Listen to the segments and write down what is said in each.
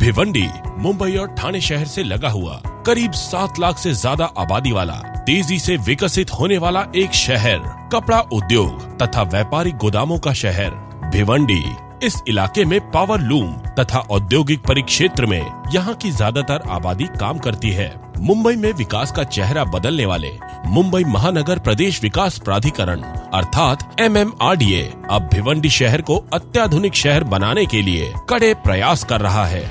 भिवंडी मुंबई और ठाणे शहर से लगा हुआ करीब 7 लाख से ज्यादा आबादी वाला तेजी से विकसित होने वाला एक शहर, कपड़ा उद्योग तथा व्यापारिक गोदामों का शहर भिवंडी। इस इलाके में पावर लूम तथा औद्योगिक परिक्षेत्र में यहाँ की ज्यादातर आबादी काम करती है। मुंबई में विकास का चेहरा बदलने वाले मुंबई महानगर प्रदेश विकास प्राधिकरण अर्थात MMRDA अब भिवंडी शहर को अत्याधुनिक शहर बनाने के लिए कड़े प्रयास कर रहा है।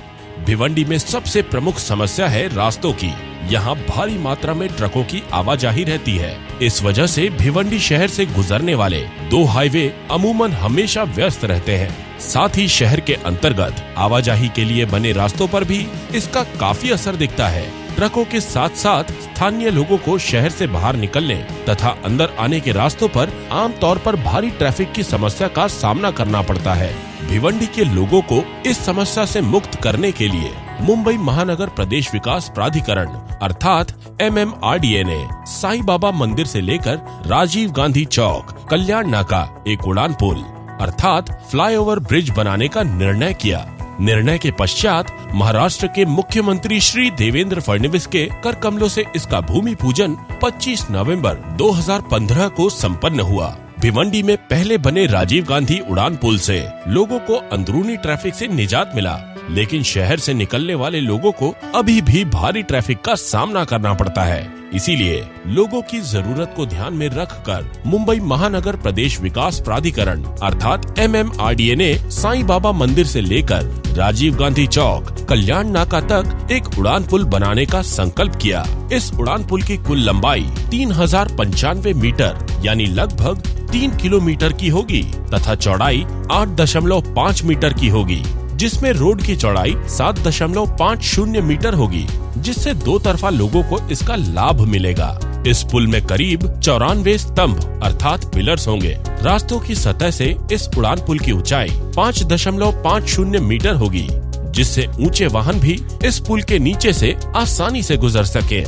भिवंडी में सबसे प्रमुख समस्या है रास्तों की। यहाँ भारी मात्रा में ट्रकों की आवाजाही रहती है। इस वजह से भिवंडी शहर से गुजरने वाले 2 हाईवे अमूमन हमेशा व्यस्त रहते हैं। साथ ही शहर के अंतर्गत आवाजाही के लिए बने रास्तों पर भी इसका काफी असर दिखता है। ट्रकों के साथ साथ स्थानीय लोगों को शहर से बाहर निकलने तथा अंदर आने के रास्तों पर आमतौर पर भारी ट्रैफिक की समस्या का सामना करना पड़ता है। भिवंडी के लोगों को इस समस्या से मुक्त करने के लिए मुंबई महानगर प्रदेश विकास प्राधिकरण अर्थात MMRDA ने साईं बाबा मंदिर से लेकर राजीव गांधी चौक कल्याण नाका एक उड़ान पुल अर्थात फ्लाईओवर ब्रिज बनाने का निर्णय किया। निर्णय के पश्चात महाराष्ट्र के मुख्यमंत्री श्री देवेंद्र फडणवीस के कर कमलों से इसका भूमि पूजन 25 नवंबर 2015 को संपन्न हुआ। भिवंडी में पहले बने राजीव गांधी उड़ान पुल से लोगों को अंदरूनी ट्रैफिक से निजात मिला, लेकिन शहर से निकलने वाले लोगों को अभी भी भारी ट्रैफिक का सामना करना पड़ता है। इसीलिए लोगों की जरूरत को ध्यान में रखकर मुंबई महानगर प्रदेश विकास प्राधिकरण अर्थात MMRDA ने साईं बाबा मंदिर से लेकर राजीव गांधी चौक कल्याण नाका तक एक उड़ान पुल बनाने का संकल्प किया। इस उड़ान पुल की कुल लंबाई 3095 मीटर यानी लगभग 3 किलोमीटर की होगी तथा चौड़ाई 8.5 मीटर की होगी, जिसमें रोड की चौड़ाई 7.50 मीटर होगी, जिससे 2 तरफा लोगों को इसका लाभ मिलेगा। इस पुल में करीब 94 स्तंभ अर्थात पिलर्स होंगे। रास्तों की सतह से इस उड़ान पुल की ऊंचाई 5.50 मीटर होगी, जिससे ऊंचे वाहन भी इस पुल के नीचे से आसानी से गुजर सके।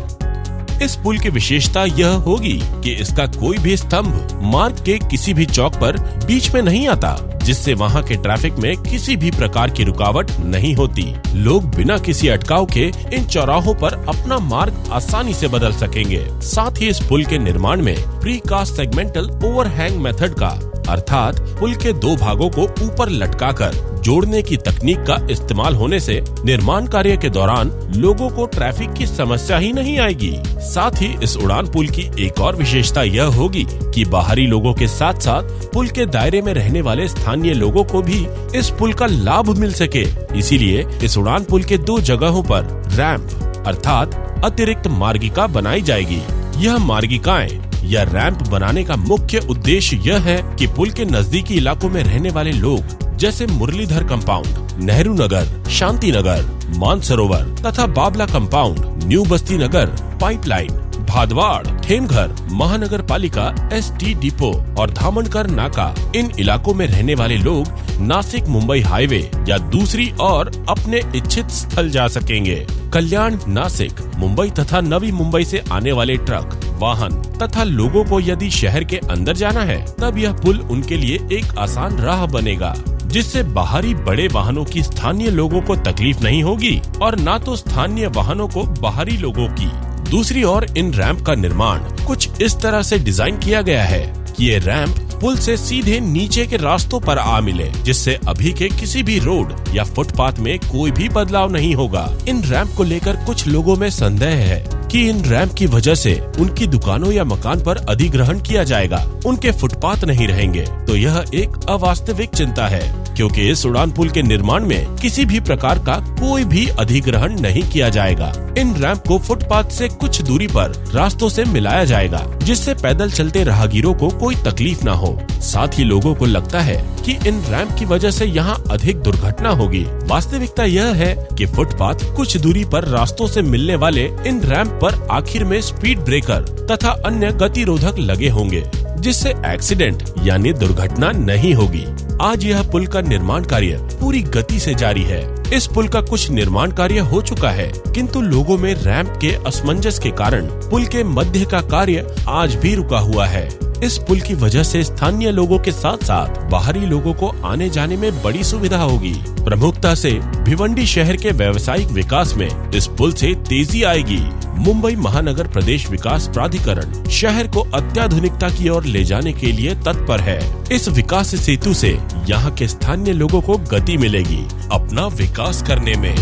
इस पुल की विशेषता यह होगी कि इसका कोई भी स्तंभ मार्ग के किसी भी चौक पर बीच में नहीं आता, जिससे वहां के ट्रैफिक में किसी भी प्रकार की रुकावट नहीं होती। लोग बिना किसी अटकाव के इन चौराहों पर अपना मार्ग आसानी से बदल सकेंगे। साथ ही इस पुल के निर्माण में प्रीकास्ट सेगमेंटल ओवरहैंग मेथड का अर्थात पुल के 2 भागों को ऊपर लटकाकर जोड़ने की तकनीक का इस्तेमाल होने से निर्माण कार्य के दौरान लोगों को ट्रैफिक की समस्या ही नहीं आएगी। साथ ही इस उड़ान पुल की एक और विशेषता यह होगी कि बाहरी लोगों के साथ साथ पुल के दायरे में रहने वाले स्थानीय लोगों को भी इस पुल का लाभ मिल सके। इसीलिए इस उड़ान पुल के 2 जगहों पर रैंप अर्थात अतिरिक्त मार्गिका बनाई जाएगी। यह मार्गिकाएं या रैंप बनाने का मुख्य उद्देश्य यह है कि पुल के नजदीकी इलाकों में रहने वाले लोग जैसे मुरलीधर कंपाउंड, नेहरू नगर, शांति नगर, मानसरोवर तथा बाबला कंपाउंड, न्यू बस्ती नगर, पाइपलाइन, भादवाड़, ठेमघर, महानगर पालिका, ST डिपो और धामणकर नाका, इन इलाकों में रहने वाले लोग नासिक मुंबई हाईवे या दूसरी और अपने इच्छित स्थल जा सकेंगे। कल्याण, नासिक, मुंबई तथा नवी मुंबई से आने वाले ट्रक, वाहन तथा लोगों को यदि शहर के अंदर जाना है तब यह पुल उनके लिए एक आसान राह बनेगा, जिससे बाहरी बड़े वाहनों की स्थानीय लोगों को तकलीफ नहीं होगी और न तो स्थानीय वाहनों को बाहरी लोगों की। दूसरी ओर इन रैंप का निर्माण कुछ इस तरह से डिजाइन किया गया है कि ये रैंप पुल से सीधे नीचे के रास्तों पर आ मिले, जिससे अभी के किसी भी रोड या फुटपाथ में कोई भी बदलाव नहीं होगा। इन रैंप को लेकर कुछ लोगों में संदेह है कि इन रैंप की वजह से उनकी दुकानों या मकान पर अधिग्रहण किया जाएगा, उनके फुटपाथ नहीं रहेंगे। तो यह एक अवास्तविक चिंता है, क्योंकि इस उड़ान पुल के निर्माण में किसी भी प्रकार का कोई भी अधिग्रहण नहीं किया जाएगा। इन रैंप को फुटपाथ से कुछ दूरी पर रास्तों से मिलाया जाएगा, जिससे पैदल चलते राहगीरों को कोई तकलीफ न हो। साथ ही लोगों को लगता है कि इन रैंप की वजह से यहाँ अधिक दुर्घटना होगी। वास्तविकता यह है कि फुटपाथ कुछ दूरी पर रास्तों से मिलने वाले इन रैंप पर आखिर में स्पीड ब्रेकर तथा अन्य गतिरोधक लगे होंगे, जिससे एक्सीडेंट यानी दुर्घटना नहीं होगी। आज यह पुल का निर्माण कार्य पूरी गति से जारी है। इस पुल का कुछ निर्माण कार्य हो चुका है, किंतु लोगों में रैंप के असमंजस के कारण पुल के मध्य का कार्य आज भी रुका हुआ है। इस पुल की वजह से स्थानीय लोगों के साथ साथ बाहरी लोगों को आने जाने में बड़ी सुविधा होगी। प्रमुखता से भिवंडी शहर के व्यावसायिक विकास में इस पुल से तेजी आएगी। मुंबई महानगर प्रदेश विकास प्राधिकरण शहर को अत्याधुनिकता की ओर ले जाने के लिए तत्पर है। इस विकास सेतु से यहाँ के स्थानीय लोगों को गति मिलेगी अपना विकास करने में।